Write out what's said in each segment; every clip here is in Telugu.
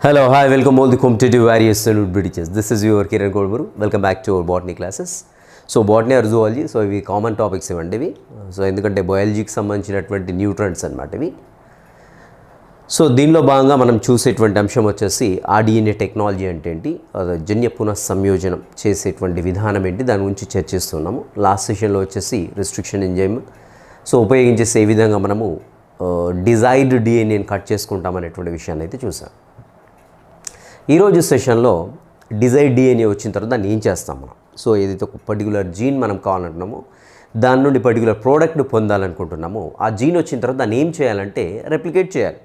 Hello, hi, welcome all the competitive various salute British. This is your Kiran Kodburu. Welcome back to our botany classes. So botany or zoology, so ఇవి కామన్ టాపిక్స్ ఇవ్వండి ఇవి. సో ఎందుకంటే బయాలజీకి సంబంధించినటువంటి న్యూట్రన్స్ అన్నమాట ఇవి. సో దీనిలో భాగంగా మనం చూసేటువంటి అంశం వచ్చేసి ఆర్డిఎన్ఏ టెక్నాలజీ అంటే ఏంటి, జన్య పునః సంయోజనం చేసేటువంటి విధానం ఏంటి, దాని గురించి చర్చిస్తున్నాము. లాస్ట్ సెషన్లో వచ్చేసి రిస్ట్రిక్షన్ ఎంజైమ్ సో ఉపయోగించేసి ఏ విధంగా మనము డిజైర్డ్ డిఎన్ఏని కట్ చేసుకుంటామనేటువంటి విషయాన్ని అయితే చూసాం. ఈరోజు సెషన్లో డిజైర్డ్ డిఎన్ఏ వచ్చిన తర్వాత దాన్ని ఏం చేస్తాం మనం. సో ఏదైతే ఒక పర్టికులర్ జీన్ మనం కావాలంటున్నామో దాని నుండి పర్టికులర్ ప్రోడక్ట్ని పొందాలనుకుంటున్నామో ఆ జీన్ వచ్చిన తర్వాత దాన్ని ఏం చేయాలంటే రెప్లికేట్ చేయాలి.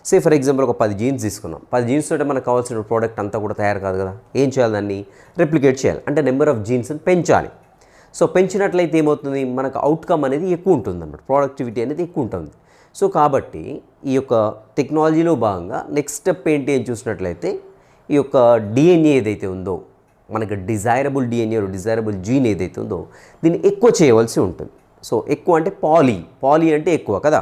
సే ఫర్ ఎగ్జాంపుల్ ఒక 10 జీన్స్ తీసుకున్నాం. 10 జీన్స్ తోటే మనకు కావాల్సిన ప్రోడక్ట్ అంతా కూడా తయారు కాదు కదా. ఏం చేయాలి, దాన్ని రెప్లికేట్ చేయాలి. అంటే నెంబర్ ఆఫ్ జీన్స్ని పెంచాలి. సో పెంచినట్లయితే ఏమవుతుంది, మనకు అవుట్కమ్ అనేది ఎక్కువ ఉంటుంది అన్నమాట, ప్రొడక్టివిటీ అనేది ఎక్కువ ఉంటుంది. సో కాబట్టి ఈ యొక్క టెక్నాలజీలో భాగంగా నెక్స్ట్ స్టెప్ ఏంటి అని చూసినట్లయితే ఈ యొక్క డిఎన్ఏ ఏదైతే ఉందో మనకి డిజైరబుల్ డిఎన్ఏ డిజైరబుల్ జీన్ ఏదైతే ఉందో దీన్ని ఎక్కువ చేయవలసి ఉంటుంది. సో ఎక్కువ అంటే పాలీ అంటే ఎక్కువ కదా.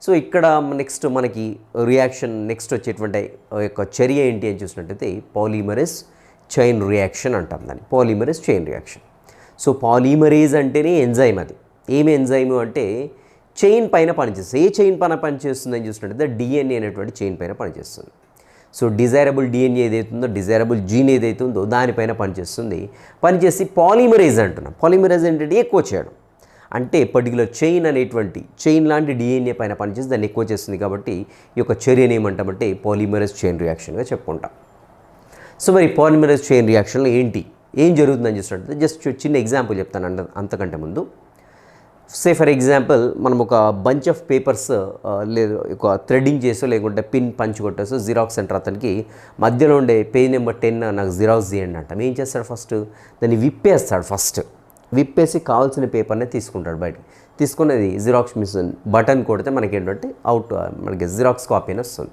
సో ఇక్కడ నెక్స్ట్ మనకి రియాక్షన్ నెక్స్ట్ వచ్చేటువంటి యొక్క చర్య ఏంటి అని చూసినట్టయితే పాలిమరేజ్ చైన్ రియాక్షన్ అంటాం దాన్ని, polymerase chain reaction. So polymerase అంటేనే ఎంజైమ్. అది ఏమి ఎంజైమ్ అంటే చైన్ పైన పనిచేస్తుంది. ఏ చైన్ పైన పనిచేస్తుందని చూసినట్టయితే డిఎన్ఏ అనేటువంటి చైన్ పైన పనిచేస్తుంది. సో డిజైరబుల్ డిఎన్ఏ ఏదైతే ఉందో డిజైరబుల్ జీన్ ఏదైతే ఉందో దానిపైన పనిచేస్తుంది. పనిచేసి పాలిమరేజ్ అంటున్నాం. పాలిమరేజ్ ఏంటంటే ఎక్కువ చేయడం, అంటే పర్టికులర్ చైన్ అనేటువంటి చైన్ లాంటి డిఎన్ఏ పైన పనిచేసి దాన్ని ఎక్కువ చేస్తుంది. కాబట్టి ఈ యొక్క చర్యను ఏమంటామంటే పాలిమరేజ్ చైన్ రియాక్షన్గా చెప్పుకుంటాం. సో మరి పాలిమరేజ్ చైన్ రియాక్షన్లో ఏం జరుగుతుందని చూసినట్టయితే జస్ట్ చిన్న ఎగ్జాంపుల్ చెప్తాను అంతకంటే ముందు. సే ఫర్ ఎగ్జాంపుల్ మనం ఒక బంచ్ ఆఫ్ పేపర్స్ లేదు ఒక థ్రెడ్డింగ్ చేసో లేకుంటే పిన్ పంచ్ కొట్టేసో జిరాక్స్ సెంటర్ అతనికి మధ్యలో ఉండే పేజ్ నెంబర్ 10 నాకు జిరాక్స్ చేయండి అంటాం. ఏం చేస్తాడు, ఫస్ట్ దాన్ని విప్పేస్తాడు. విప్పేసి కావాల్సిన పేపర్నే తీసుకుంటాడు బయటికి. తీసుకునేది జిరాక్స్ మిషన్ బటన్ కొడితే మనకి ఏంటంటే మనకి జిరాక్స్ కాపీ అని వస్తుంది.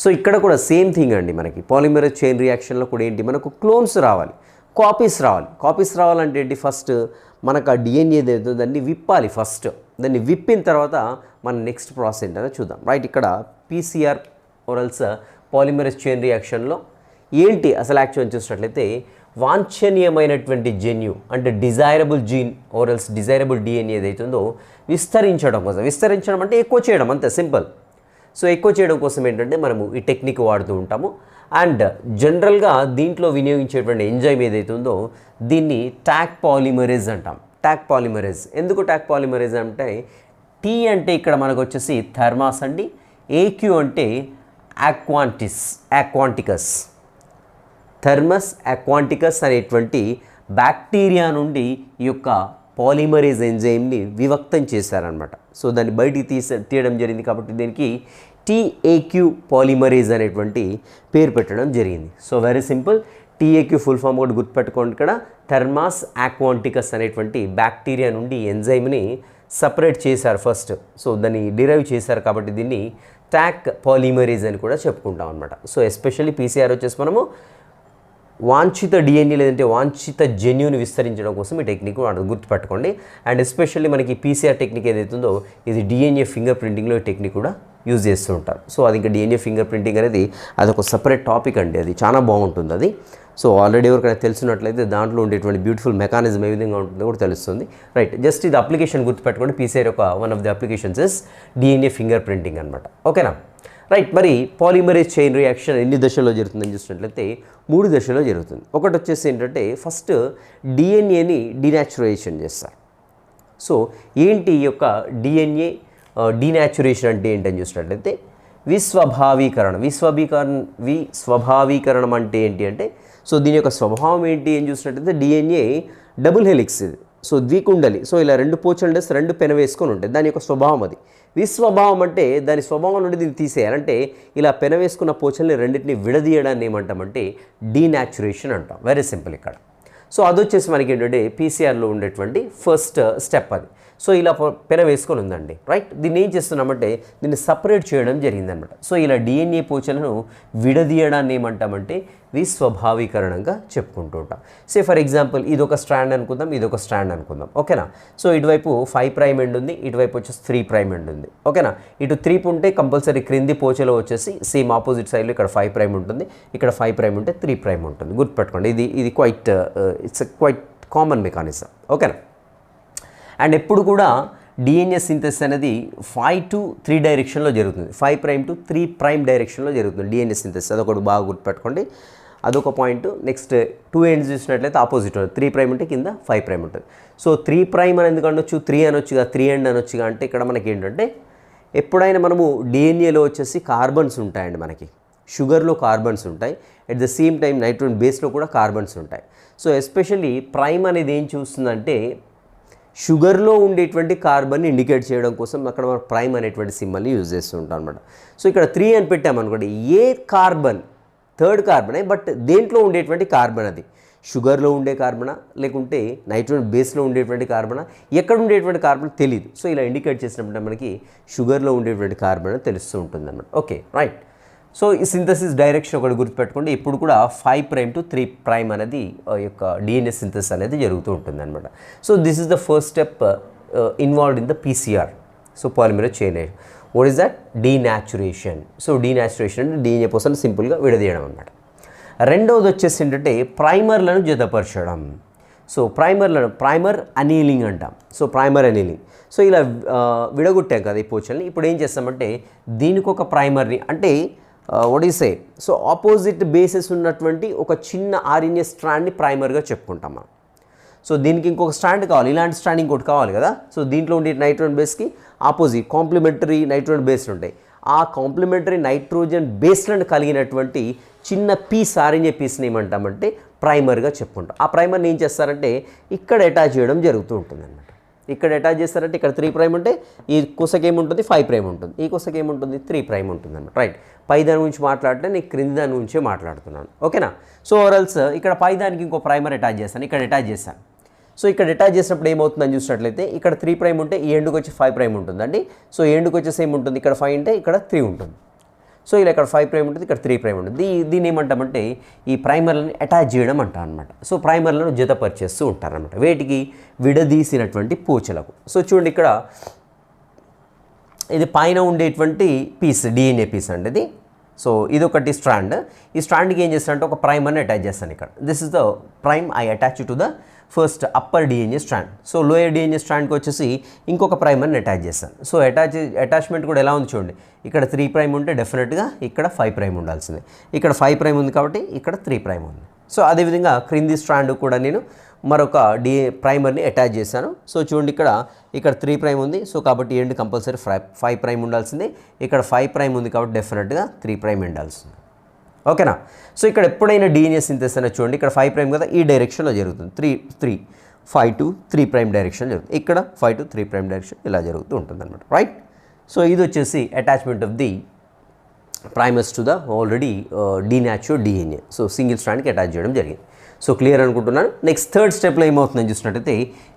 సో ఇక్కడ కూడా సేమ్ థింగ్ అండి. మనకి పాలిమరేజ్ చైన్ రియాక్షన్లో కూడా ఏంటి, మనకు క్లోన్స్ రావాలి, కాపీస్ రావాలంటే ఏంటి, ఫస్ట్ మనకు ఆ డిఎన్ఏ ఏదైతే దాన్ని విప్పాలి. ఫస్ట్ దాన్ని విప్పిన తర్వాత మన నెక్స్ట్ ప్రాసెస్ ఏంటనే చూద్దాం. రైట్, ఇక్కడ పీసీఆర్ ఓరల్స్ పాలిమరేజ్ చైన్ రియాక్షన్లో ఏంటి అసలు యాక్చువల్ చూసినట్లయితే వాంఛనీయమైనటువంటి జన్యు అంటే desirable gene or else desirable DNA ఏదైతే ఉందో విస్తరించడం కోసం, విస్తరించడం అంటే ఎక్కువ చేయడం, అంతే సింపుల్. సో ఎక్కువ చేయడం కోసం ఏంటంటే మనము ఈ టెక్నిక్ వాడుతూ ఉంటాము. అండ్ జనరల్గా దీంట్లో వినియోగించేటువంటి ఎంజైమ్ ఏదైతే ఉందో దీన్ని టాక్ పాలిమరేజ్ అంటాం. టాక్ పాలిమరేజ్ ఎందుకు టాక్ పాలిమరేజ్ అంటే టీ అంటే ఇక్కడ మనకు వచ్చేసి థర్మాస్ అండి, ఏక్యూ అంటే ఆక్వాంటికస్ థర్మస్ ఆక్వాంటికస్ అనేటువంటి బ్యాక్టీరియా నుండి ఈ యొక్క పాలిమరేజ్ ఎంజైమ్ని విభక్తం చేశారనమాట. సో దాన్ని బయటికి తీయడం జరిగింది కాబట్టి దీనికి టీఏక్యూ పాలిమరేజ్ అనేటువంటి పేరు పెట్టడం జరిగింది. So very simple, TAQ full form కూడా గుర్తుపెట్టుకోండి. ఇక్కడ థర్మాస్ ఆక్వాంటికస్ అనేటువంటి బ్యాక్టీరియా నుండి ఎంజైమ్ని సపరేట్ చేశారు ఫస్ట్. సో దాన్ని డిరైవ్ చేశారు కాబట్టి దీన్ని టాక్ పాలిమరేజ్ అని కూడా చెప్పుకుంటాం అనమాట. సో ఎస్పెషల్లీ పీసీఆర్ వచ్చేసి మనము వాంఛిత డిఎన్ఏ లేదంటే వాంఛిత జన్యుని విస్తరించడం కోసం ఈ టెక్నిక్ గుర్తుపెట్టుకోండి. అండ్ ఎస్పెషల్లీ మనకి పీసీఆర్ టెక్నిక్ ఏదైతుందో ఇది డిఎన్ఏ ఫింగర్ ప్రింటింగ్లో ఈ టెక్నిక్ కూడా యూజ్ చేస్తూ ఉంటారు. సో అది ఇంకా డిఎన్ఏ ఫింగర్ ప్రింటింగ్ అనేది అదొక సపరేట్ టాపిక్ అండి, అది చాలా బాగుంటుంది అది. సో ఆల్రెడీ ఎవరికైనా తెలిసినట్లయితే దాంట్లో ఉండేటువంటి బ్యూటిఫుల్ మెకానిజం ఏ విధంగా ఉంటుందో కూడా తెలుస్తుంది. రైట్, జస్ట్ ఇది అప్లికేషన్ గుర్తుపెట్టుకోండి. పీసీఆర్ యొక్క one of the applications is DNA finger printing అనమాట. ఓకేనా. రైట్, మరి పాలిమరేజ్ చైన్ రియాక్షన్ ఎన్ని దశల్లో జరుగుతుందని చూసినట్లయితే 3 దశల్లో జరుగుతుంది. ఒకటి వచ్చేసి ఏంటంటే ఫస్ట్ డిఎన్ఏని డినాచురేషన్ చేస్తారు. సో ఏంటి ఈ యొక్క డిఎన్ఏ డినాచురేషన్ అంటే ఏంటని చూసినట్లయితే విస్వభావీకరణం అంటే ఏంటి అంటే సో దీని యొక్క స్వభావం ఏంటి అని చూసినట్లయితే డిఎన్ఏ డబుల్ హెలిక్స్ ఇది. సో ద్వికుండలి. సో ఇలా 2 పోచలు ఉండేసి 2 పెనవేసుకొని ఉంటాయి. దాని యొక్క స్వభావం అది. విస్వభావం అంటే దాని స్వభావం నుండి దీన్ని తీసేయాలంటే ఇలా పెనవేసుకున్న పోచల్ని రెండింటిని విడదీయడాన్ని ఏమంటామంటే డీనాచురేషన్ అంటాం. వెరీ సింపుల్ ఇక్కడ. సో అది వచ్చేసి మనకి ఏంటంటే పీసీఆర్లో ఉండేటువంటి ఫస్ట్ స్టెప్ అది. సో ఇలా పెన వేసుకొని ఉందండి, రైట్. దీన్ని ఏం చేస్తున్నామంటే దీన్ని సపరేట్ చేయడం జరిగిందనమాట. సో ఇలా డిఎన్ఏ పోచలను విడదీయడాన్ని ఏమంటామంటే విస్వభావీకరణంగా చెప్పుకుంటూ ఉంటాం. సే ఫర్ ఎగ్జాంపుల్ ఇది ఒక స్ట్రాండ్ అనుకుందాం, ఇది ఒక స్ట్రాండ్ అనుకుందాం, ఓకేనా. సో ఇటువైపు 5' ఎండ్ ఉంది, ఇటువైపు వచ్చేసి 3' ఎండ్ ఉంది, ఓకేనా. ఇటు 3 ఉంటే కంపల్సరీ క్రింది పోచలో వచ్చేసి సేమ్ ఆపోజిట్ సైడ్లో ఇక్కడ 5' ఉంటుంది, ఇక్కడ 5' ఉంటే 3' ఉంటుంది. గుర్తుపెట్టుకోండి, ఇది quite it's quite common mechanism, ఓకేనా. అండ్ ఎప్పుడు కూడా డిఎన్ఏ సింథసిస్ అనేది 5 to 3 డైరెక్షన్లో జరుగుతుంది, 5' to 3' డైరెక్షన్లో జరుగుతుంది డిఎన్ఏ సింథసిస్. అదొకటి బాగా గుర్తుపెట్టుకోండి, అదొక పాయింట్. నెక్స్ట్ 2 ఎండ్స్ చూసినట్లయితే ఆపోజిట్ ఉంటుంది, 3' ఉంటే కింద 5' ఉంటుంది. సో 3' అని ఎందుకు అనొచ్చు, 3 అనొచ్చుగా, 3 ఎండ్ అనొచ్చుగా అంటే ఇక్కడ మనకి ఏంటంటే ఎప్పుడైనా మనము డిఎన్ఏలో వచ్చేసి కార్బన్స్ ఉంటాయండి, మనకి షుగర్లో కార్బన్స్ ఉంటాయి, at the same time nitrogen బేస్లో కూడా కార్బన్స్ ఉంటాయి. సో ఎస్పెషల్లీ ప్రైమ్ అనేది ఏం చూస్తుందంటే షుగర్లో ఉండేటువంటి కార్బన్ని ఇండికేట్ చేయడం కోసం అక్కడ మనం ప్రైమ్ అనేటువంటి సింబల్ని యూజ్ చేస్తూ ఉంటాం అనమాట. సో ఇక్కడ 3 అని పెట్టామనుకోండి, ఏ కార్బన్ థర్డ్ కార్బనే, బట్ దేంట్లో ఉండేటువంటి కార్బన్ అది షుగర్లో ఉండే కార్బనా లేకుంటే నైట్రోజన్ బేస్లో ఉండేటువంటి కార్బనా, ఎక్కడ ఉండేటువంటి కార్బన్ తెలియదు. సో ఇలా ఇండికేట్ చేసినప్పుడు మనకి షుగర్లో ఉండేటువంటి కార్బన్ అని తెలుస్తూ ఉంటుంది అనమాట. Okay, right. సో ఈ సింథసిస్ డైరెక్షన్ ఒకటి గుర్తుపెట్టుకోండి, ఇప్పుడు కూడా 5' to 3' అనేది యొక్క డిఎన్ఏ సింథసిస్ అనేది జరుగుతూ ఉంటుంది అనమాట. So this is the first step involved in the PCR, so polymerase chain reaction. What is that? Denaturation. So denaturation అంటే డిఎన్ఏ పోసలను సింపుల్గా విడదీయడం అనమాట. రెండవది వచ్చేసి ఏంటంటే ప్రైమర్లను జతపరచడం. సో ప్రైమర్ అనీలింగ్ అంటాం. So primer అనీలింగ్. సో ఇలా విడగొట్టాం కదా ఈ పోచల్ని, ఇప్పుడు ఏం చేస్తామంటే దీనికి ఒక ప్రైమర్ని అంటే what is say, so opposite bases ఉన్నటువంటి ఒక చిన్న ఆర్ఎన్ఏ స్ట్రాండ్ని ప్రైమర్గా చెప్పుకుంటాం మనం. సో దీనికి ఇంకొక స్ట్రాండ్ కావాలి, ఇలాంటి స్ట్రాండ్ ఇంకోటి కావాలి కదా. సో దీంట్లో ఉండే నైట్రోజన్ బేస్కి ఆపోజిట్ కాంప్లిమెంటరీ నైట్రోజన్ బేస్లు ఉంటాయి. ఆ కాంప్లిమెంటరీ నైట్రోజన్ బేస్లను కలిగినటువంటి చిన్న పీస్ ఆర్ఎన్ఏ పీస్ని ఏమంటామంటే ప్రైమర్గా చెప్పుకుంటాం. ఆ ప్రైమర్ని ఏం చేస్తారంటే ఇక్కడ అటాచ్ చేయడం జరుగుతూ ఉంటుంది అనమాట. ఇక్కడ అటాచ్ చేస్తారంటే ఇక్కడ 3' ఉంటే ఈ కొసకి ఏముంటుంది 5' ఉంటుంది, ఈ కొసకి ఏముంటుంది 3' ఉంటుంది అనమాట, రైట్. పై దాని గురించి మాట్లాడితే నేను క్రింది దాని గురించే మాట్లాడుతున్నాను, ఓకేనా. సో ఓవరాల్స్ ఇక్కడ పై దానికి ఇంకో ప్రైమర్ అటాచ్ చేస్తాను, ఇక్కడ అటాచ్ చేస్తాను. సో ఇక్కడ అటాచ్ చేసినప్పుడు ఏమవుతుందని చూసినట్లయితే ఇక్కడ 3' ఉంటే ఈ ఎండుకు వచ్చి 5' ఉంటుందండి. సో ఈ ఎండుకు వచ్చేసి ఏముంటుంది, ఇక్కడ 5 ఉంటే ఇక్కడ 3 ఉంటుంది. సో ఇలా ఇక్కడ 5' ఉంటుంది, ఇక్కడ 3' ఉంటుంది. దీన్ని ఏమంటామంటే ఈ ప్రైమర్లను అటాచ్ చేయడం అంటాం అనమాట. సో ప్రైమర్లను జతపరిచేస్తూ ఉంటారనమాట వేటికి, విడదీసినటువంటి పోచలకు. సో చూడండి ఇక్కడ ఇది పైన ఉండేటువంటి పీస్ డిఎన్ఏ పీస్ అండి ఇది. సో ఇది ఒకటి స్ట్రాండ్. ఈ స్ట్రాండ్కి ఏం చేస్తానంటే ఒక ప్రైమర్ని అటాచ్ చేస్తాను ఇక్కడ. This is the prime I attach to the first upper DNA strand. So lower DNA స్ట్రాండ్కి వచ్చేసి ఇంకొక ప్రైమర్ని అటాచ్ చేస్తాను. సో అటాచ్మెంట్ కూడా ఎలా ఉంది చూడండి, ఇక్కడ 3' ఉంటే డెఫినెట్గా ఇక్కడ 5' ఉండాల్సిందే. ఇక్కడ 5' ఉంది కాబట్టి ఇక్కడ 3' ఉంది. సో అదేవిధంగా క్రింది స్ట్రాండ్ కూడా నేను మరొక ప్రైమర్ని అటాచ్ చేశాను. సో చూడండి ఇక్కడ 3' ఉంది. సో కాబట్టి ఎండ్ కంపల్సరీ 5' ఉండాల్సిందే. ఇక్కడ 5' ఉంది కాబట్టి డెఫినెట్గా 3' ఉండాల్సింది, ఓకేనా. సో ఇక్కడ ఎప్పుడైనా డిఎన్ఏ సింథసిస్ అనేది చూడండి, ఇక్కడ 5' కదా, ఈ డైరెక్షన్లో జరుగుతుంది. 5 to 3' డైరెక్షన్ జరుగుతుంది. ఇక్కడ 5 to 3' డైరెక్షన్ ఇలా జరుగుతూ ఉంటుంది అనమాట, రైట్. సో ఇది వచ్చేసి attachment of the primers to the already denatured DNA. So single స్ట్రాండ్కి అటాచ్ చేయడం జరిగింది. సో క్లియర్ అనుకుంటున్నాను. నెక్స్ట్ థర్డ్ స్టెప్లో ఏమవుతుందని చూసినట్టయితే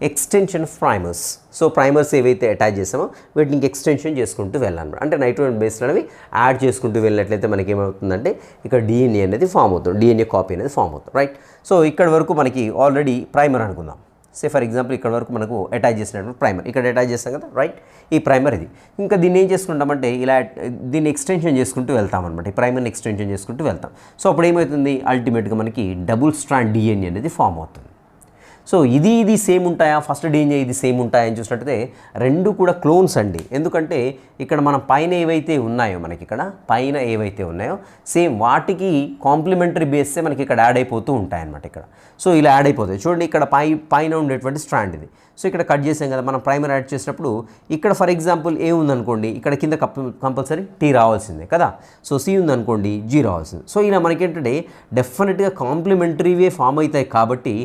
extension of primers. So primers ఏవైతే అటాచ్ చేసామో వీటిని ఎక్స్టెన్షన్ చేసుకుంటూ వెళ్ళాలి, అంటే నైట్రోజన్ బేస్లు అనేవి యాడ్ చేసుకుంటూ వెళ్ళినట్లయితే మనకి ఏమవుతుందంటే ఇక్కడ డిఎన్ఏ అనేది ఫామ్ అవుతుంది, డిఎన్ఏ కాపీ అనేది ఫామ్ అవుతుంది, రైట్. సో ఇక్కడ వరకు మనకి ఆల్రెడీ ప్రైమర్ అనుకుందాం. సే ఫర్ ఎగ్జాంపుల్ ఇక్కడ వరకు మనకు అటాచ్ చేసినటువంటి ప్రైమర్ ఇక్కడ అటాచ్ చేస్తాం కదా, రైట్. ఈ ప్రైమర్ ఇది. ఇంకా దీన్ని ఏం చేసుకుంటామంటే ఇలా దీన్ని ఎక్స్టెన్షన్ చేసుకుంటూ వెళ్తాం అనమాట. ఈ ప్రైమర్ని ఎక్స్టెన్షన్ చేసుకుంటూ వెళ్తాం. సో అప్పుడు ఏమవుతుంది, అల్టిమేట్గా మనకి డబుల్ స్ట్రాండ్ డిఎన్ఏ అనేది ఫామ్ అవుతుంది. సో ఇది సేమ్ ఉంటాయా, ఫస్ట్ డిఎన్ఏ ఇది సేమ్ ఉంటాయని చూసినట్టయితే రెండు కూడా క్లోన్స్ అండి. ఎందుకంటే ఇక్కడ మనం పైన ఏవైతే ఉన్నాయో మనకి ఇక్కడ పైన ఏవైతే ఉన్నాయో సేమ్ వాటికి కాంప్లిమెంటరీ బేస్తే మనకి ఇక్కడ యాడ్ అయిపోతూ ఉంటాయన్నమాట ఇక్కడ. సో ఇలా యాడ్ అయిపోతాయి చూడండి, ఇక్కడ పైన ఉండేటువంటి స్ట్రాండ్ ఇది. సో ఇక్కడ కట్ చేసాం కదా మనం ప్రైమర్ యాడ్ చేసినప్పుడు, ఇక్కడ ఫర్ ఎగ్జాంపుల్ ఏ ఉందనుకోండి, ఇక్కడ కింద కంపల్సరీ టీ రావాల్సిందే కదా. సో సి ఉందనుకోండి, జీ రావాల్సింది. సో ఇలా మనకి ఏంటంటే డెఫినెట్గా కాంప్లిమెంటరీవే ఫామ్ అవుతాయి కాబట్టి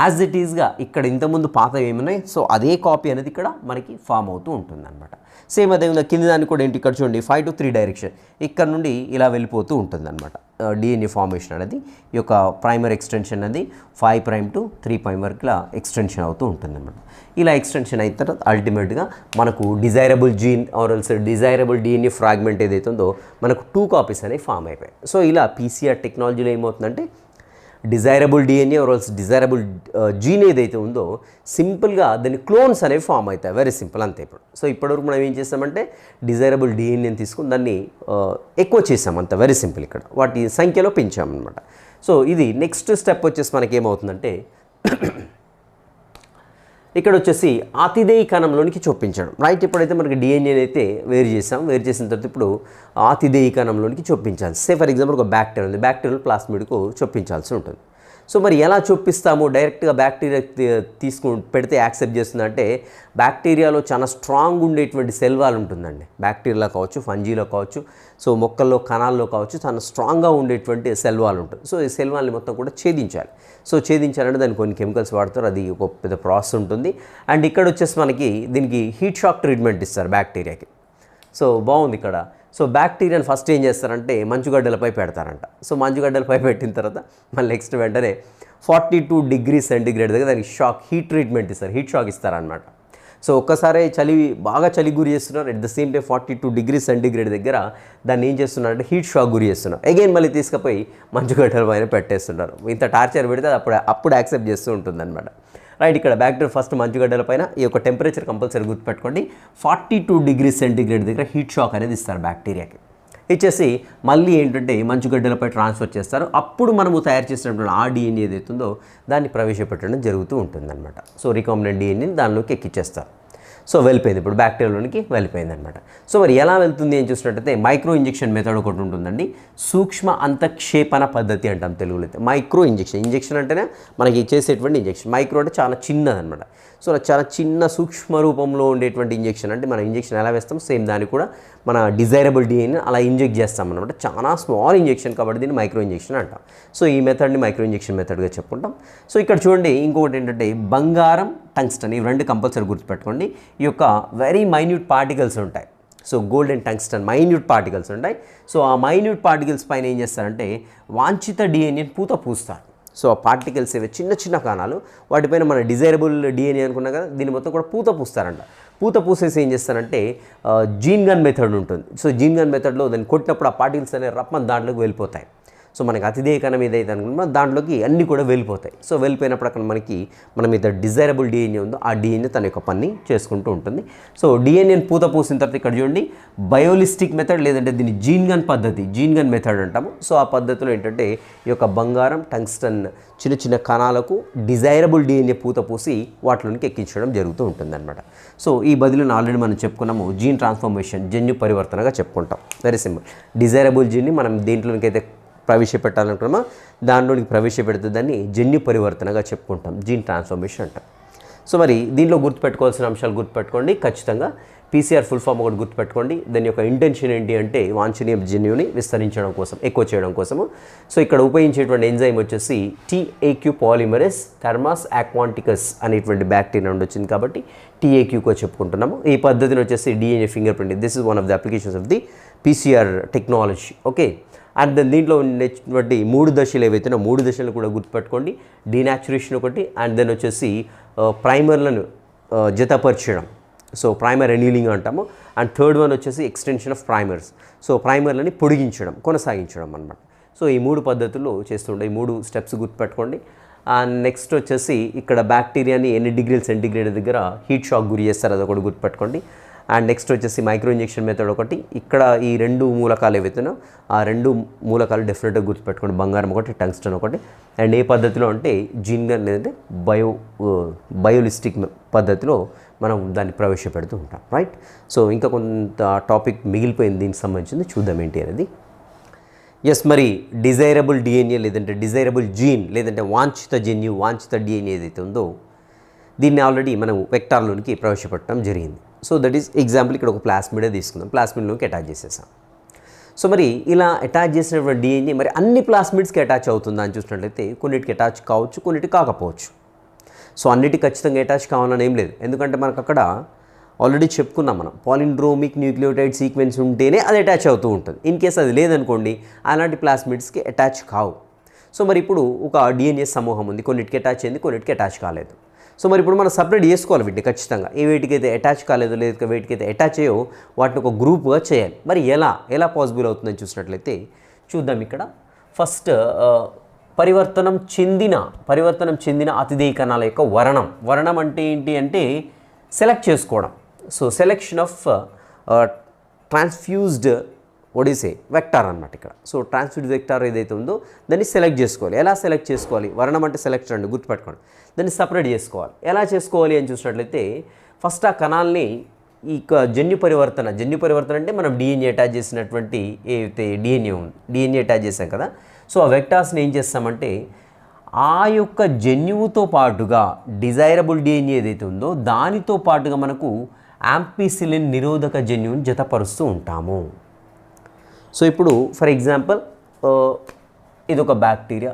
యాజ్ ఇట్ ఈజ్ యాస్టీస్గా ఇక్కడ ఇంతకుముందు పాతవి ఏమున్నాయి సో అదే కాపీ అనేది ఇక్కడ మనకి ఫామ్ అవుతూ ఉంటుంది అనమాట. సేమ్ అదేవిధంగా కింద దాన్ని కూడా ఏంటి ఇక్కడ చూడండి 5 to 3 డైరెక్షన్ ఇక్కడ నుండి ఇలా వెళ్ళిపోతూ ఉంటుంది అనమాట. డిఎన్ఏ ఫార్మేషన్ అనేది ఈ యొక్క ప్రైమర్ ఎక్స్టెన్షన్ అనేది 5' to 3' వరకు ఇలా ఎక్స్టెన్షన్ అవుతూ ఉంటుంది అనమాట. ఇలా ఎక్స్టెన్షన్ అయిన తర్వాత అల్టిమేట్గా మనకు desirable gene or also desirable DNA fragment ఏదైతే ఉందో మనకు 2 కాపీస్ అనేవి ఫామ్ అయిపోయాయి. సో ఇలా పీసీఆర్ టెక్నాలజీలో ఏమవుతుందంటే desirable DNA or also desirable gene ఏదైతే ఉందో సింపుల్గా దాని క్లోన్స్ అనేవి ఫామ్ అవుతాయి. వెరీ సింపుల్ అంతే. ఇప్పుడు సో ఇప్పటివరకు మనం ఏం చేస్తామంటే డిజైరబుల్ డిఎన్ఏని తీసుకుని దాన్ని ఎక్కువ చేసాం అంత. Very simple. ఇక్కడ వాటి సంఖ్యలో పెంచామన్నమాట. సో ఇది నెక్స్ట్ స్టెప్ వచ్చేసి మనకి ఏమవుతుందంటే ఇక్కడ వచ్చేసి అతిదేయ కణంలోనికి చొప్పించడం. రైట్, ఇప్పుడైతే మనకి డిఎన్ఏని అయితే వేరు చేసాం. వేరు చేసిన తర్వాత ఇప్పుడు అతిదేయ కణంలోనికి చొప్పించాలి. సే ఫర్ ఎగ్జాంపుల్ ఒక బ్యాక్టీరియా ఉంది, బ్యాక్టీరియల్ ప్లాస్మిడ్కు చొప్పించాల్సి ఉంటుంది. సో మరి ఎలా చొప్పిస్తాము? డైరెక్ట్గా బ్యాక్టీరియా పెడితే యాక్సెప్ట్ చేస్తుందంటే బ్యాక్టీరియాలో చాలా స్ట్రాంగ్ ఉండేటువంటి సెల్ వాల్ ఉంటుందండి. బ్యాక్టీరియాలో కావచ్చు, ఫంజీలో కావచ్చు, సో మొక్కల్లో కణాల్లో కావచ్చు చాలా స్ట్రాంగ్గా ఉండేటువంటి సెల్ వాల్ ఉంటుంది. సో ఈ సెల్ వాల్ని మొత్తం కూడా ఛేదించాలి. సో ఛేదించాలంటే దానికి కొన్ని కెమికల్స్ వాడతారు, అది ఒక పెద్ద ప్రాసెస్ ఉంటుంది. అండ్ ఇక్కడ వచ్చేసి మనకి దీనికి హీట్ షాక్ ట్రీట్మెంట్ ఇస్తారు బ్యాక్టీరియాకి. సో బాగుంది ఇక్కడ. సో బ్యాక్టీరియాని ఫస్ట్ ఏం చేస్తారంటే మంచుగడ్డలపై పెడతారంట. సో మంచుగడ్డలపై పెట్టిన తర్వాత మళ్ళీ నెక్స్ట్ వెంటనే 42 degrees సెంటిగ్రేడ్ దగ్గర దానికి హీట్ ట్రీట్మెంట్ ఇస్తారు, హీట్ షాక్ ఇస్తారనమాట. సో ఒక్కసారి బాగా చలి గురి చేస్తున్నారు, at the same time 42 degrees centigrade దగ్గర దాన్ని ఏం చేస్తున్నారంటే హీట్ షాక్ గురి చేస్తున్నారు. అగైన్ మళ్ళీ తీసుకుపోయి మంచుగడ్డల పైన పెట్టేస్తున్నారు. ఇంత టార్చర్ పెడితే అప్పుడు యాక్సెప్ట్ చేస్తూ ఉంటుంది అనమాట. రైట్, ఇక్కడ బ్యాక్టీరియా ఫస్ట్ మంచుగడ్డల పైన ఈ యొక్క టెంపరేచర్ కంపల్సరీ గుర్తుపెట్టుకోండి. 42 degrees సెంటిగ్రేడ్ దగ్గర హీట్ షాక్ అనేది ఇస్తారు బ్యాక్టీరియాకి. ఇచ్చేసి మళ్ళీ ఏంటంటే మంచుగడ్డలపై ట్రాన్స్ఫర్ చేస్తారు. అప్పుడు మనము తయారు చేసినటువంటి ఆ డిఎన్ఏ ఏదైతుందో దాన్ని ప్రవేశపెట్టడం జరుగుతూ ఉంటుందన్నమాట. సో రికాంబినెంట్ డిఎన్ఏని దానిలోకి ఎక్కిచ్చేస్తారు. సో వెళ్ళిపోయింది, ఇప్పుడు బ్యాక్టీరియాలోనికి వెళ్ళిపోయింది అనమాట. సో మరి ఎలా వెళ్తుంది అని చూసినట్టయితే మైక్రో ఇంజెక్షన్ మెథడ్ ఒకటి ఉంటుందండి. సూక్ష్మ అంతక్షేపణ పద్ధతి అంటాం తెలుగులో అయితే. మైక్రో ఇంజెక్షన్ అంటేనే మనకి చేసేటువంటి ఇంజెక్షన్. మైక్రో అంటే చాలా చిన్నదనమాట. సో చాలా చిన్న సూక్ష్మ రూపంలో ఉండేటువంటి ఇంజెక్షన్. అంటే మనం ఇంజెక్షన్ ఎలా వేస్తాం సేమ్ దాన్ని కూడా మన డిజైరబుల్ డిఎన్ఏ అలా ఇంజెక్ట్ చేస్తాం అనమాట. చాలా స్మాల్ ఇంజెక్షన్ కాబట్టి దీన్ని మైక్రో ఇంజెక్షన్ అంటాం. సో ఈ మెథడ్ని మైక్రో ఇంజెక్షన్ మెథడ్గా చెప్పుకుంటాం. సో ఇక్కడ చూడండి ఇంకొకటి ఏంటంటే బంగారం, టంగ్స్టన్, ఇవి రెండు కంపల్సరీ గుర్తుపెట్టుకోండి. ఈ యొక్క వెరీ మైన్యూట్ పార్టికల్స్ ఉంటాయి. So gold and tungsten minute particles ఉంటాయి. సో ఆ మైన్యూట్ పార్టికల్స్ పైన ఏం చేస్తారంటే వాంఛిత డిఎన్ఏని పూస్తారు. సో ఆ పార్టికల్స్ ఏవే చిన్న చిన్న కణాలు వాటిపైన మన డిజైరబుల్ డిఎన్ఏ అనుకున్నాం కదా, దీన్ని మొత్తం కూడా పూస్తారంట. పూసేసి ఏం చేస్తారంటే జీన్ గన్ మెథడ్ ఉంటుంది. సో జీన్ గన్ మెథడ్లో దాన్ని కొట్టినప్పుడు ఆ పార్టికల్స్ అనేవి రప్పని దాంట్లోకి వెళ్ళిపోతాయి. సో మనకి అతిదేయ కణం ఏదైతే అనుకున్నా దాంట్లోకి అన్నీ కూడా వెళ్ళిపోతాయి. సో వెళ్ళిపోయినప్పుడు అక్కడ మనం మీద డిజైరబుల్ డిఎన్ఏ ఉందో ఆ డిఎన్ఏ తన యొక్క పని చేసుకుంటూ ఉంటుంది. సో డిఎన్ఏని పూసిన తర్వాత ఇక్కడ చూడండి బయోలిస్టిక్ మెథడ్, లేదంటే దీన్ని జీన్ గన్ మెథడ్ అంటాము. సో ఆ పద్ధతిలో ఏంటంటే ఈ యొక్క బంగారం, టంగ్స్టన్ చిన్న చిన్న కణాలకు డిజైరబుల్ డిఎన్ఏ పూసి వాటిలోనికి ఎక్కించడం జరుగుతూ ఉంటుందన్నమాట. సో ఈ బదిలీని ఆల్రెడీ మనం చెప్పుకున్నాము, జీన్ ట్రాన్స్ఫర్మేషన్, జన్యు పరివర్తనగా చెప్పుకుంటాం. Very simple. డిజైరబుల్ జీన్ని మనం దేంట్లోనికి అయితే ప్రవేశపెట్టాలనుకున్నామో దాంట్లోనికి ప్రవేశపెడితే దాన్ని జన్యు పరివర్తనగా చెప్పుకుంటాం, జీన్ ట్రాన్స్ఫర్మేషన్ అంటాం. సో మరి దీనిలో గుర్తుపెట్టుకోవాల్సిన అంశాలు గుర్తుపెట్టుకోండి. ఖచ్చితంగా పీసీఆర్ ఫుల్ ఫామ్ ఒకటి గుర్తుపెట్టుకోండి. దాని యొక్క ఇంటెన్షన్ ఏంటి అంటే వాంఛనీయ జన్యువుని విస్తరించడం కోసం, ఎక్కువ చేయడం కోసము. సో ఇక్కడ ఉపయోగించేటువంటి ఎంజైమ్ వచ్చేసి TAQ పాలిమరేస్ థర్మాస్ అక్వాంటికస్ అనేటువంటి బ్యాక్టీరియా నుండి వచ్చింది కాబట్టి TAQగా చెప్పుకుంటున్నాము. ఈ పద్ధతిని వచ్చేసి DNA finger print. This is one of the applications of the PCR technology. Okay, and దీంట్లో ఉన్నటువంటి 3 దశలు ఏవైతే 3 దశలను కూడా గుర్తుపెట్టుకోండి. డీనాచురేషన్ ఒకటి, అండ్ దెన్ వచ్చేసి ప్రైమర్లను జతపరచడం, సో ప్రైమర్ ఎనీలింగ్ అంటాము. అండ్ థర్డ్ వన్ వచ్చేసి ఎక్స్టెన్షన్ ఆఫ్ ప్రైమర్స్, సో ప్రైమర్లని పొడిగించడం, కొనసాగించడం అన్నమాట. సో ఈ 3 పద్ధతుల్లో చేస్తుండే ఈ 3 స్టెప్స్ గుర్తుపెట్టుకోండి. అండ్ నెక్స్ట్ వచ్చేసి ఇక్కడ బ్యాక్టీరియాని ఎన్ని డిగ్రీల సెంటిగ్రేడ్ దగ్గర హీట్ షాక్ గురి చేస్తారు అదొకటి గుర్తుపెట్టుకోండి. అండ్ నెక్స్ట్ వచ్చేసి మైక్రో ఇంజెక్షన్ మెథడ్ ఒకటి. ఇక్కడ ఈ 2 మూలకాలు ఏవైతేనో ఆ 2 మూలకాలు డెఫినెట్గా గుర్తుపెట్టుకోండి, బంగారం ఒకటి, టంగ్స్టన్ ఒకటి. అండ్ ఏ పద్ధతిలో అంటే జీన్ గన్ లేదంటే బయోలిస్టిక్ పద్ధతిలో మనం దాన్ని ప్రవేశపెడుతూ ఉంటాం. రైట్, సో ఇంకా కొంత టాపిక్ మిగిలిపోయింది, దీనికి సంబంధించింది చూద్దాం ఏంటి అనేది. ఎస్, మరి డిజైరబుల్ డిఎన్ఏ లేదంటే డిజైరబుల్ జీన్ లేదంటే వాంఛిత జన్యు, వాంఛిత డిఎన్ఏ ఏదైతే ఉందో దీన్ని ఆల్రెడీ మనం వెక్టార్లోనికి ప్రవేశపెట్టడం జరిగింది. సో దట్ ఈస్ ఎగ్జాంపుల్ ఇక్కడ ఒక ప్లాస్మిడే తీసుకుందాం, ప్లాస్మిడ్లోకి అటాచ్ చేసేసాం. సో మరి ఇలా అటాచ్ చేసినటువంటి డిఎన్ఏ మరి అన్ని ప్లాస్మిడ్స్కి అటాచ్ అవుతుందా అని చూసినట్లయితే కొన్నిటికి అటాచ్ కావచ్చు, కొన్నిటికి కాకపోవచ్చు. సో అన్నిటికీ ఖచ్చితంగా అటాచ్ కావాలని ఏం లేదు, ఎందుకంటే మనకు అక్కడ ఆల్రెడీ చెప్పుకున్నాం మనం, పాలిండ్రోమిక్ న్యూక్లియోటైడ్ సీక్వెన్స్ ఉంటేనే అది అటాచ్ అవుతూ ఉంటుంది. ఇన్ కేస్ అది లేదనుకోండి అలాంటి ప్లాస్మిడ్స్కి అటాచ్ కావు. సో మరి ఇప్పుడు ఒక డిఎన్ఏ సమూహం ఉంది, కొన్నిటికి అటాచ్ అయింది, కొన్నిటికి అటాచ్ కాలేదు. సో మరి ఇప్పుడు మనం సపరేట్ చేసుకోవాలి వీటిని ఖచ్చితంగా, ఏ వేటికైతే అటాచ్ కాలేదు లేదా వేటికైతే అటాచ్ అయ్యో వాటిని ఒక గ్రూప్గా చేయాలి. మరి ఎలా పాసిబుల్ అవుతుందని చూసినట్లయితే చూద్దాం. ఇక్కడ ఫస్ట్ పరివర్తనం చెందిన అతిదేయ కణాల యొక్క వర్ణం అంటే ఏంటి అంటే సెలెక్ట్ చేసుకోవడం. సో సెలెక్షన్ ఆఫ్ ట్రాన్స్ఫ్యూజ్డ్ వెక్టార్ అనమాట ఇక్కడ. సో ట్రాన్స్ఫ్యూజ్డ్ వెక్టార్ ఏదైతే ఉందో దాన్ని సెలెక్ట్ చేసుకోవాలి. ఎలా సెలెక్ట్ చేసుకోవాలి? వర్ణం అంటే సెలెక్షన్ అండి, గుర్తుపెట్టుకోండి. దాన్ని సపరేట్ చేసుకోవాలి. ఎలా చేసుకోవాలి అని చూసినట్లయితే ఫస్ట్ ఆ కణాలని ఈ జన్యు పరివర్తన అంటే మనం డిఎన్ఏ అటాచ్ చేసినటువంటి ఏదైతే డిఎన్ఏ అటాచ్ చేసాం కదా, సో ఆ వెక్టార్స్ని ఏం చేస్తామంటే ఆ యొక్క జన్యువుతో పాటుగా డిజైరబుల్ డిఎన్ఏ ఏదైతే ఉందో దానితో పాటుగా మనకు యాంపిసిలిన్ నిరోధక జన్యువుని జతపరుస్తూ ఉంటాము. సో ఇప్పుడు ఫర్ ఎగ్జాంపుల్ ఇదొక బ్యాక్టీరియా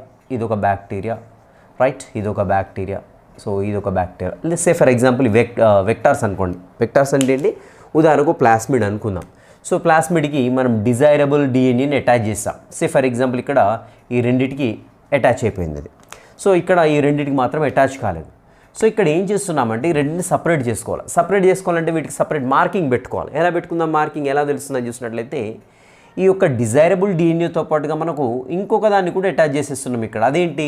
రైట్, ఇదొక బ్యాక్టీరియా, సో ఇదొక bacteria. Let's say for example vectors అనుకోండి. వెక్టార్స్ అంటే ఏంటి? ఉదాహరణకు ప్లాస్మిడ్ అనుకుందాం. సో ప్లాస్మిడ్కి మనం డిజైరబుల్ డిఎన్ఏని అటాచ్ చేస్తాం. సే ఫర్ ఎగ్జాంపుల్ ఇక్కడ ఈ రెండింటికి అటాచ్ అయిపోయింది అది. సో ఇక్కడ ఈ రెండింటికి మాత్రం అటాచ్ కాలేదు. సో ఇక్కడ ఏం చేస్తున్నామంటే ఈ రెండింటిని సపరేట్ చేసుకోవాలంటే వీటికి సపరేట్ మార్కింగ్ పెట్టుకోవాలి. ఎలా పెట్టుకుందాం మార్కింగ్? ఎలా తెలుస్తుందని చూసినట్లయితే ఈ యొక్క డిజైరబుల్ డిఎన్ఏతో పాటుగా మనకు ఇంకొక దాన్ని కూడా అటాచ్ చేసేస్తున్నాం ఇక్కడ. అదేంటి?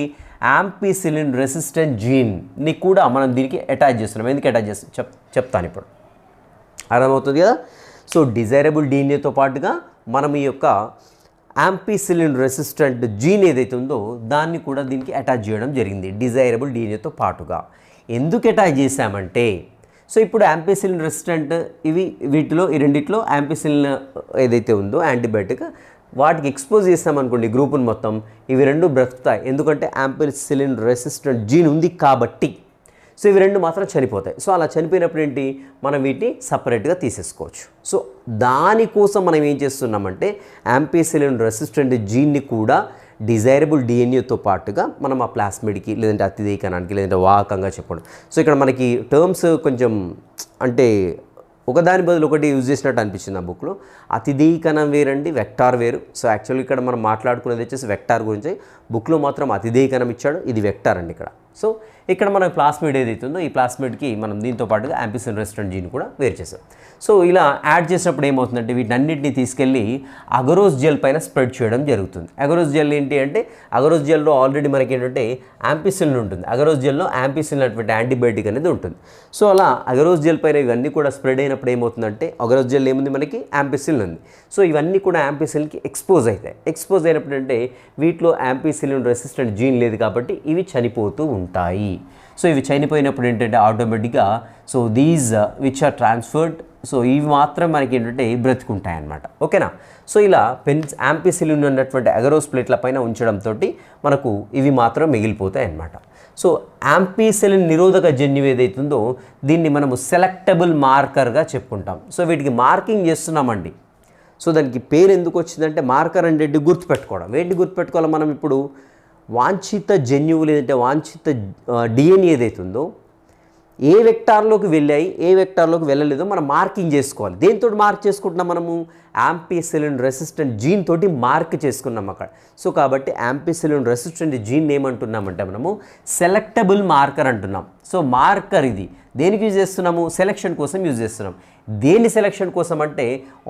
యాంపిసిలిన్ రెసిస్టెంట్ జీన్ని కూడా మనం దీనికి అటాచ్ చేస్తున్నాం. ఎందుకు అటాచ్ చేస్తాం చెప్తాను ఇప్పుడు, అర్థమవుతుంది కదా. సో డిజైరబుల్ డిఎన్ఏతో పాటుగా మనం ఈ యొక్క యాంపిసిలిన్ రెసిస్టెంట్ జీన్ ఏదైతే ఉందో దాన్ని కూడా దీనికి అటాచ్ చేయడం జరిగింది డిజైరబుల్ డిఎన్ఏతో పాటుగా. ఎందుకు అటాచ్ చేశామంటే సో ఇప్పుడు యాంపిసిలిన్ రెసిస్టెంట్ వీటిలో ఈ రెండిట్లో యాంపిసిలిన్ ఏదైతే ఉందో యాంటీబయాటిక్ వాటికి ఎక్స్పోజ్ చేస్తామనుకోండి గ్రూపుని మొత్తం, ఇవి రెండు బ్రతుకుతాయి. ఎందుకంటే యాంపిసిలిన్ రెసిస్టెంట్ జీన్ ఉంది కాబట్టి. సో ఇవి రెండు మాత్రం చనిపోతాయి. సో అలా చనిపోయినప్పుడు ఏంటి, మనం వీటిని సపరేట్గా తీసేసుకోవచ్చు. సో దానికోసం మనం ఏం చేస్తున్నామంటే యాంపిసిలిన్ రెసిస్టెంట్ జీన్ని కూడా డిజైరబుల్ డిఎన్ఏతో పాటుగా మనం ఆ ప్లాస్మిడ్కి లేదంటే అతిదేయ కణానికి లేదంటే వాహకంగా చెప్పండి. సో ఇక్కడ మనకి టర్మ్స్ కొంచెం అంటే ఒకదాని బదులు ఒకటి యూజ్ చేసినట్టు అనిపించింది ఆ బుక్లో. అతిదేయ కణం వేరండి, వెక్టార్ వేరు. సో యాక్చువల్లీ ఇక్కడ మనం మాట్లాడుకునేది వచ్చేసి వెక్టార్ గురించి, బుక్లో మాత్రం అతిదేయ కణం ఇచ్చాడు, ఇది వెక్టార్ అండి ఇక్కడ. సో ఇక్కడ మన ప్లాస్మిడ్ ఏదైతే ఉందో ఈ ప్లాస్మిడ్కి మనం దీంతో పాటుగా యాంపిసిలిన్ రెసిస్టెంట్ జీన్ కూడా వేరు చేసాం. సో ఇలా యాడ్ చేసినప్పుడు ఏమవుతుందంటే వీటన్నిటిని తీసుకెళ్ళి అగరోస్ జెల్ పైన స్ప్రెడ్ చేయడం జరుగుతుంది. అగరోస్ జెల్ ఏంటి అంటే అగరోస్ జెల్లో ఆల్రెడీ మనకి ఏంటంటే యాంపిసిలిన్ ఉంటుంది. అగరోస్ జెల్లో యాంపిసిలిన్ అటువంటి యాంటీబయాటిక్ అనేది ఉంటుంది. సో అలా అగరోస్ జెల్ పైన ఇవన్నీ కూడా స్ప్రెడ్ అయినప్పుడు ఏమవుతుందంటే అగరోస్ జెల్ ఏముంది మనకి యాంపిసిలిన్ ఉంది. సో ఇవన్నీ కూడా యాంపిసిలిన్కి ఎక్స్పోజ్ అవుతాయి. ఎక్స్పోజ్ అయినప్పుడు అంటే వీటిలో యాంపిసిలిన్ రెసిస్టెంట్ జీన్ లేదు కాబట్టి ఇవి చనిపోతూ ఉంటాయి. సో ఇవి చనిపోయినప్పుడు ఏంటంటే ఆటోమేటిక్గా so these which are transferred, so ఇవి మాత్రం మనకి ఏంటంటే బ్రతుకుంటాయి అన్నమాట. ఓకేనా. సో ఇలా యాంపిసిలిన్ ఉన్నటువంటి అగరోస్ ప్లేట్ల పైన ఉంచడంతో మనకు ఇవి మాత్రం మిగిలిపోతాయి అన్నమాట. సో యాంపిసిలిన్ నిరోధక జన్యువు ఏదైతుందో దీన్ని మనము సెలెక్టబుల్ మార్కర్గా చెప్పుకుంటాం. సో వీటికి మార్కింగ్ చేస్తున్నామండి. సో దానికి పేరు ఎందుకు వచ్చిందంటే మార్కర్ అంటే గుర్తుపెట్టుకోవడం. ఏంటి గుర్తుపెట్టుకోవాలి మనం ఇప్పుడు? వాంఛిత జన్యువు లేదంటే వాంఛిత డిఎన్ఏ ఏదైతే ఉందో ఏ వెక్టార్లోకి వెళ్ళాయి ఏ వెక్టార్లోకి వెళ్ళలేదో మనం మార్కింగ్ చేసుకోవాలి. దేంతో మార్క్ చేసుకుంటున్నాం మనము? యాంపిసిలిన్ రెసిస్టెంట్ జీన్ తోటి మార్క్ చేసుకున్నాం అక్కడ. సో కాబట్టి యాంపిసిలిన్ రెసిస్టెంట్ జీన్ ఏమంటున్నామంటే మనము సెలెక్టబుల్ మార్కర్ అంటున్నాం. సో మార్కర్ ఇది దేనికి యూజ్ చేస్తున్నాము? సెలెక్షన్ కోసం యూజ్ చేస్తున్నాం. దేని సెలెక్షన్ కోసం అంటే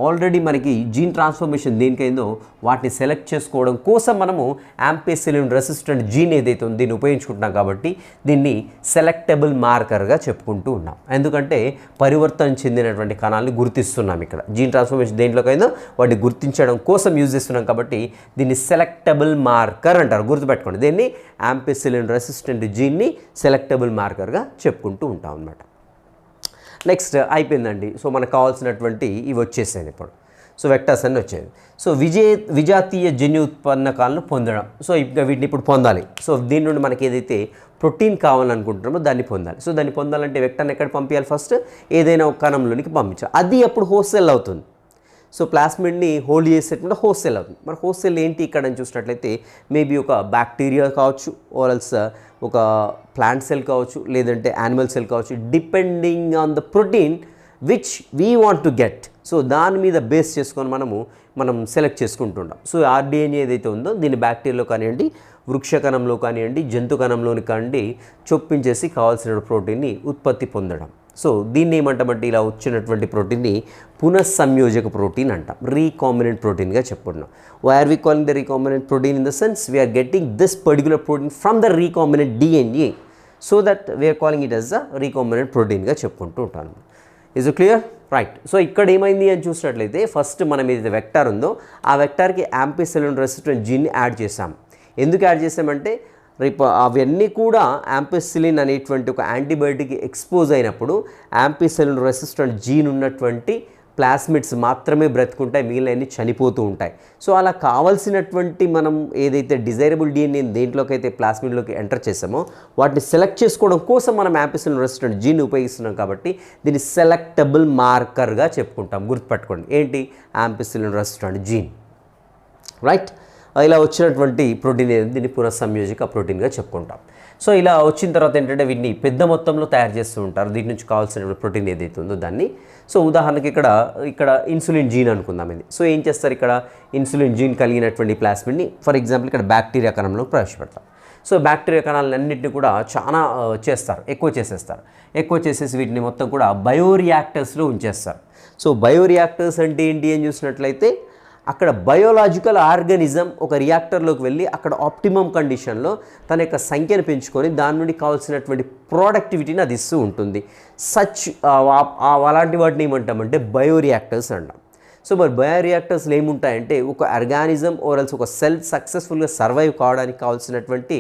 ఆల్రెడీ మనకి జీన్ ట్రాన్స్ఫర్మేషన్ దేనికైందో వాటిని సెలెక్ట్ చేసుకోవడం కోసం మనము యాంపిసిలిన్ రెసిస్టెంట్ జీన్ ఏదైతే ఉందో దీన్ని ఉపయోగించుకుంటున్నాం కాబట్టి దీన్ని సెలెక్టబుల్ మార్కర్గా చెప్పుకుంటూ ఉన్నాం. ఎందుకంటే పరివర్తన చెందినటువంటి కణాలని గుర్తిస్తున్నాం ఇక్కడ. జీన్ ట్రాన్స్ఫర్మేషన్ దేంట్లోకైందో వాటిని గుర్తించడం కోసం యూజ్ చేస్తున్నాం కాబట్టి దీన్ని సెలెక్టబుల్ మార్కర్ అంటారు. గుర్తుపెట్టుకోండి, దీన్ని యాంపిసిలిన్ రెసిస్టెంట్ జీన్ని సెలెక్టబుల్ మార్కర్గా చెప్పుకుంటూ ఉంటాం అన్నమాట. నెక్స్ట్ అయిపోయిందండి. సో మనకు కావాల్సినటువంటి ఇవి వచ్చేసాయి ఇప్పుడు. సో వెక్టర్స్ అన్నీ వచ్చాయి. సో విజాతీయ జన్యుత్పన్నకాలను పొందడం. సో ఇంకా వీటిని ఇప్పుడు పొందాలి. సో దీని నుండి మనకి ఏదైతే ప్రోటీన్ కావాలనుకుంటున్నామో దాన్ని పొందాలి. సో దాన్ని పొందాలంటే వెక్టర్ని ఎక్కడ పంపించాలి? ఫస్ట్ ఏదైనా ఒక కణంలోనికి పంపించాలి. అది అప్పుడు హోస్ట్ సెల్ అవుతుంది. సో ప్లాస్మిడ్ని హోల్డ్ చేసేటప్పుడు హోస్ట్ సెల్ అవుతుంది. మరి హోస్ట్ సెల్ ఏంటి ఇక్కడ అని చూసినట్లయితే మేబీ ఒక బ్యాక్టీరియా కావచ్చు, ఆర్ఎల్స్ ఒక ప్లాంట్ సెల్ కావచ్చు, లేదంటే యానిమల్ సెల్ కావచ్చు, depending on the protein which we want to get. So దాని మీద బేస్ చేసుకొని మనం సెలెక్ట్ చేసుకుంటుంటాం. సో ఆర్డిఎన్ఏ ఏదైతే ఉందో దీన్ని బ్యాక్టీరియాలో కానివ్వండి, వృక్ష కణంలో కానివ్వండి, జంతు కణంలోని కానివ్వండి చొప్పించేసి కావాల్సిన ప్రోటీన్ని ఉత్పత్తి పొందడం. సో దీన్ని ఏమంటామంటే ఇలా వచ్చినటువంటి ప్రోటీన్ని పునఃసంయోజక ప్రోటీన్ అంటాం, రీకాంబినెంట్ ప్రోటీన్గా చెప్పుకుంటున్నాం. Why are we calling the recombinant protein? In the sense we are getting this particular protein from the recombinant DNA, so that we are calling it as the recombinant ప్రోటీన్గా చెప్పుకుంటూ ఉంటాను. Is it clear? Right. So ఇక్కడ ఏమైంది అని చూసినట్లయితే ఫస్ట్ మనం ఏదైతే వెక్టార్ ఉందో ఆ వెక్టార్కి యాంపిసిలిన్ రెసిస్టెంట్ జీన్ని యాడ్ చేసాం. ఎందుకు యాడ్ చేసామంటే రేపు అవన్నీ కూడా యాంపిసిలిన్ అనేటువంటి ఒక యాంటీబయాటిక్కి ఎక్స్పోజ్ అయినప్పుడు యాంపిసిలిన్ రెసిస్టెంట్ జీన్ ఉన్నటువంటి ప్లాస్మిడ్స్ మాత్రమే బ్రతుకుంటాయి, మిగిలినవన్నీ చనిపోతూ ఉంటాయి. సో అలా కావాల్సినటువంటి మనం ఏదైతే డిజైరబుల్ డిఎన్ఏ దేంట్లోకి అయితే ప్లాస్మిడ్లోకి ఎంటర్ చేసామో వాటిని సెలెక్ట్ చేసుకోవడం కోసం మనం యాంపిసిలిన్ రెసిస్టెంట్ జీన్ ఉపయోగిస్తున్నాం. కాబట్టి దీన్ని సెలెక్టబుల్ మార్కర్గా చెప్పుకుంటాం. గుర్తుపెట్టుకోండి ఏంటి? Ampicillin resistant gene. రైట్. ఇలా వచ్చినటువంటి ప్రోటీన్ ఏది దీన్ని పునఃసంయోజక ప్రోటీన్గా చెప్పుకుంటాం. సో ఇలా వచ్చిన తర్వాత ఏంటంటే వీటిని పెద్ద మొత్తంలో తయారు చేస్తూ ఉంటారు. దీని నుంచి కావాల్సిన ప్రోటీన్ ఏదైతే ఉందో దాన్ని. సో ఉదాహరణకి ఇక్కడ ఇన్సులిన్ జీన్ అనుకుందాం ఇది. సో ఏం చేస్తారు? ఇక్కడ ఇన్సులిన్ జీన్ కలిగినటువంటి ప్లాస్మిడ్ని ఫర్ ఎగ్జాంపుల్ ఇక్కడ బ్యాక్టీరియా కణంలో ప్రవేశపెడతాం. సో బ్యాక్టీరియా కణాలన్నింటినీ కూడా చాలా ఎక్కువ చేసేసి వీటిని మొత్తం కూడా బయోరియాక్టర్స్లో ఉంచేస్తారు. సో బయోరియాక్టర్స్ అంటే ఏంటి అని చూసినట్లయితే అక్కడ బయోలాజికల్ ఆర్గానిజం ఒక రియాక్టర్లోకి వెళ్ళి అక్కడ ఆప్టిమమ్ కండిషన్లో తన యొక్క సంఖ్యను పెంచుకొని దాని నుండి కావాల్సినటువంటి ప్రొడక్టివిటీని అది ఇస్తూ ఉంటుంది. అలాంటి వాటిని ఏమంటామంటే బయోరియాక్టర్స్ అంటాం. సో మరి బయోరియాక్టర్స్లో ఏముంటాయంటే ఒక ఆర్గానిజం ఓరల్స్ ఒక సెల్ సక్సెస్ఫుల్గా సర్వైవ్ కావడానికి కావాల్సినటువంటి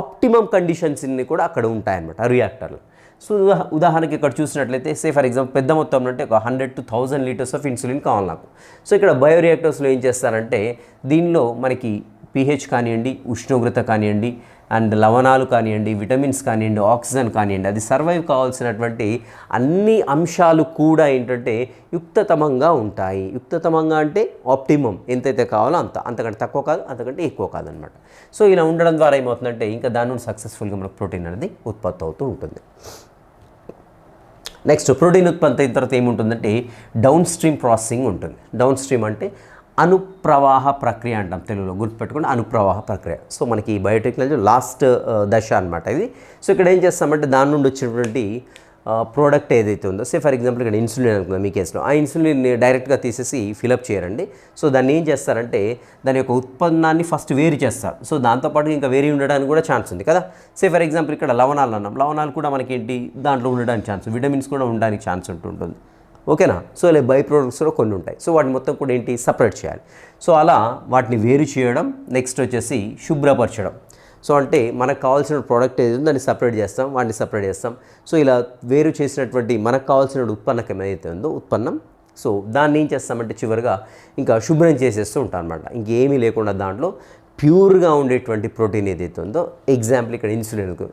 ఆప్టిమమ్ కండిషన్స్ని కూడా అక్కడ ఉంటాయన్నమాట రియాక్టర్లో. సో ఉదాహరణకి ఇక్కడ చూసినట్లయితే ఫర్ ఎగ్జాంపుల్ పెద్ద మొత్తం అంటే ఒక 100 to 1000 లీటర్స్ ఆఫ్ ఇన్సులిన్ కావాలి నాకు. సో ఇక్కడ బయోరియాక్టర్స్లో ఏం చేస్తారంటే దీనిలో మనకి pH కానివ్వండి, ఉష్ణోగ్రత కానివ్వండి, అండ్ లవణాలు కానివ్వండి, విటమిన్స్ కానివ్వండి, ఆక్సిజన్ కానివ్వండి, అది సర్వైవ్ కావాల్సినటువంటి అన్ని అంశాలు కూడా ఏంటంటే యుక్తతమంగా ఉంటాయి. యుక్తతమంగా అంటే ఆప్టిమమ్ ఎంతైతే కావాలో అంతకంటే తక్కువ కాదు, అంతకంటే ఎక్కువ కాదనమాట. సో ఇలా ఉండడం ద్వారా ఏమవుతుందంటే ఇంకా దాని నుండి సక్సెస్ఫుల్గా మనకు ప్రోటీన్ అనేది ఉత్పత్తి అవుతూ ఉంటుంది. నెక్స్ట్ ప్రోటీన్ ఉత్పత్తి అయిన తర్వాత ఏముంటుందంటే డౌన్ స్ట్రీమ్ ప్రాసెసింగ్ ఉంటుంది. డౌన్ స్ట్రీమ్ అంటే అనుప్రవాహ ప్రక్రియ అంటాం తెలుగులో. గుర్తుపెట్టుకోండి, అనుప్రవాహ ప్రక్రియ. సో మనకి ఈ బయోటెక్నాలజీ లాస్ట్ దశ అనమాట ఇది. సో ఇక్కడ ఏం చేస్తామంటే దాని నుండి వచ్చినటువంటి ప్రోడక్ట్ ఏదైతే ఉందో ఫర్ ఎగ్జాంపుల్ ఇక్కడ ఇన్సులిన్ అనుకుందాం మీ కేసులో, ఆ ఇన్సులిన్ని డైరెక్ట్గా తీసేసి ఫిలప్ చేయరండి. సో దాన్ని ఏం చేస్తారంటే దాని యొక్క ఉత్పన్నాన్ని ఫస్ట్ వేరు చేస్తారు. సో దాంతోపాటు ఇంకా వేరి ఉండడానికి కూడా ఛాన్స్ ఉంది కదా. ఫర్ ఎగ్జాంపుల్ ఇక్కడ లవణాలు అన్నాం, లవణాలు కూడా మనకి ఏంటి దాంట్లో ఉండడానికి ఛాన్స్, విటమిన్స్ కూడా ఉండడానికి ఛాన్స్ ఉంటుంటుంది. ఓకేనా. సో ఇలా బై ప్రోడక్ట్స్ కూడా కొన్ని ఉంటాయి. సో వాటిని మొత్తం కూడా ఏంటి సపరేట్ చేయాలి. సో అలా వాటిని వేరు చేయడం, నెక్స్ట్ వచ్చేసి శుభ్రపరచడం. సో అంటే మనకు కావాల్సిన ప్రోడక్ట్ ఏది ఉందో దాన్ని సపరేట్ చేస్తాం, వాటిని సపరేట్ చేస్తాం. సో ఇలా వేరు చేసినటువంటి మనకు కావాల్సిన ఉత్పన్నం ఏదైతే ఉందో ఉత్పన్నం, సో దాన్ని ఏం చేస్తామంటే చివరిగా ఇంకా శుభ్రం చేసేస్తూ ఉంటాం అనమాట. ఇంకేమీ లేకుండా దాంట్లో ప్యూర్గా ఉండేటువంటి ప్రోటీన్ ఏదైతే ఉందో, ఎగ్జాంపుల్ ఇక్కడ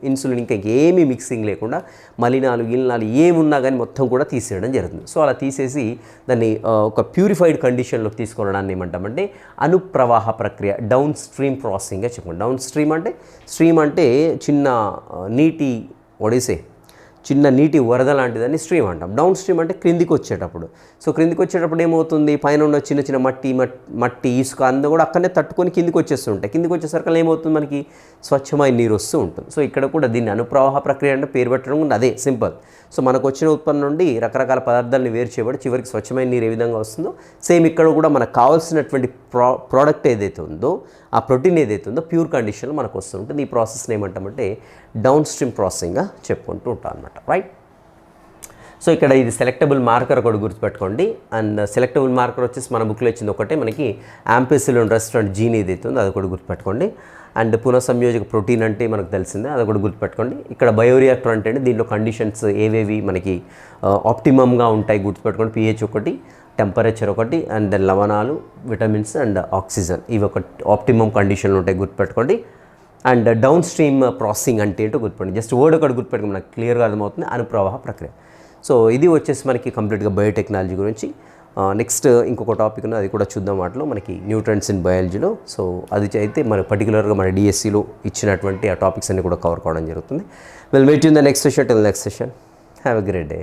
ఇన్సులిన్ ఇంకా ఏమీ మిక్సింగ్ లేకుండా మలినాలు ఏమున్నా కానీ మొత్తం కూడా తీసేయడం జరుగుతుంది. సో అలా తీసేసి దాన్ని ఒక ప్యూరిఫైడ్ కండిషన్లోకి తీసుకోవడాన్ని ఏమంటామంటే అనుప్రవాహ ప్రక్రియ, డౌన్ స్ట్రీమ్ ప్రాసెసింగ్గా చెప్పుకోండి. డౌన్ స్ట్రీమ్ అంటే చిన్న నీటి చిన్న నీటి వరద లాంటిదని స్ట్రీమ్ అంటాం. డౌన్ స్ట్రీమ్ అంటే క్రిందికి వచ్చేటప్పుడు. సో క్రిందికి వచ్చేటప్పుడు ఏమవుతుంది, పైన ఉన్న చిన్న చిన్న మట్టి ఇసుక అంతా కూడా అక్కడనే తట్టుకొని కిందికి వచ్చేస్తూ ఉంటాయి. కిందికి వచ్చేసరికి ఏమవుతుంది, మనకి స్వచ్ఛమైన నీరు వస్తూ ఉంటుంది. సో ఇక్కడ కూడా దీన్ని అనుప్రవాహ ప్రక్రియ అంటే పేరు పెట్టడం కూడా అదే సింపుల్. సో మనకు వచ్చిన ఉత్పన్నం నుండి రకరకాల పదార్థాలను వేరు చేయబడి చివరికి స్వచ్ఛమైన నీరు ఏ విధంగా వస్తుందో సేమ్ ఇక్కడ కూడా మనకు కావాల్సినటువంటి ప్రోడక్ట్ ఏదైతే ఉందో ఆ ప్రోటీన్ ఏదైతే ఉందో ప్యూర్ కండిషన్లో మనకు వస్తూ ఉంటుంది. ఈ ప్రాసెస్ని ఏమంటామంటే డౌన్ స్ట్రీమ్ ప్రాసెసింగ్గా చెప్పుకుంటూ ఉంటాం అనమాట. రైట్. సో ఇక్కడ ఇది సెలెక్టబుల్ మార్కర్ కూడా గుర్తుపెట్టుకోండి. అండ్ సెలెక్టబుల్ మార్కర్ వచ్చేసి మన బుక్లో ఇచ్చింది ఒకటే, మనకి యాంపిసిలిన్ రెసిస్టెంట్ జీన్ ఏదైతే ఉందో అది కూడా గుర్తుపెట్టుకోండి. అండ్ పునఃసంయోజక ప్రోటీన్ అంటే మనకు తెలిసిందే, అది కూడా గుర్తుపెట్టుకోండి. ఇక్కడ బయోరియాక్టర్ అంటే దీంట్లో కండిషన్స్ ఏవేవి మనకి ఆప్టిమమ్గా ఉంటాయి గుర్తుపెట్టుకోండి. pH ఒకటి, టెంపరేచర్ ఒకటి, అండ్ లవణాలు, విటమిన్స్ అండ్ ఆక్సిజన్, ఇవి ఒక ఆప్టిమమ్ కండిషన్లు ఉంటాయి గుర్తుపెట్టుకోండి. అండ్ డౌన్ స్ట్రీమ్ ప్రాసెసింగ్ అంటే ఏంటో గుర్తుపెట్టుకోండి. జస్ట్ వర్డ్ ఒకటి గుర్తుపెట్టుకోండి, మనకు క్లియర్గా అర్థమవుతుంది అనుప్రవాహ ప్రక్రియ. సో ఇది వచ్చేసి మనకి కంప్లీట్గా బయోటెక్నాలజీ గురించి. నెక్స్ట్ ఇంకొక టాపిక్ ఉంది, అది కూడా చూద్దాం. వాటిలో మనకి న్యూట్రన్స్ ఇన్ బయాలజీలో. సో అది అయితే మన పర్టికులర్గా మన డిఎస్సిలో ఇచ్చినటువంటి ఆ టాపిక్స్ అన్ని కూడా కవర్ కావడం జరుగుతుంది. Will meet you in the next session. Till next session, have a great day.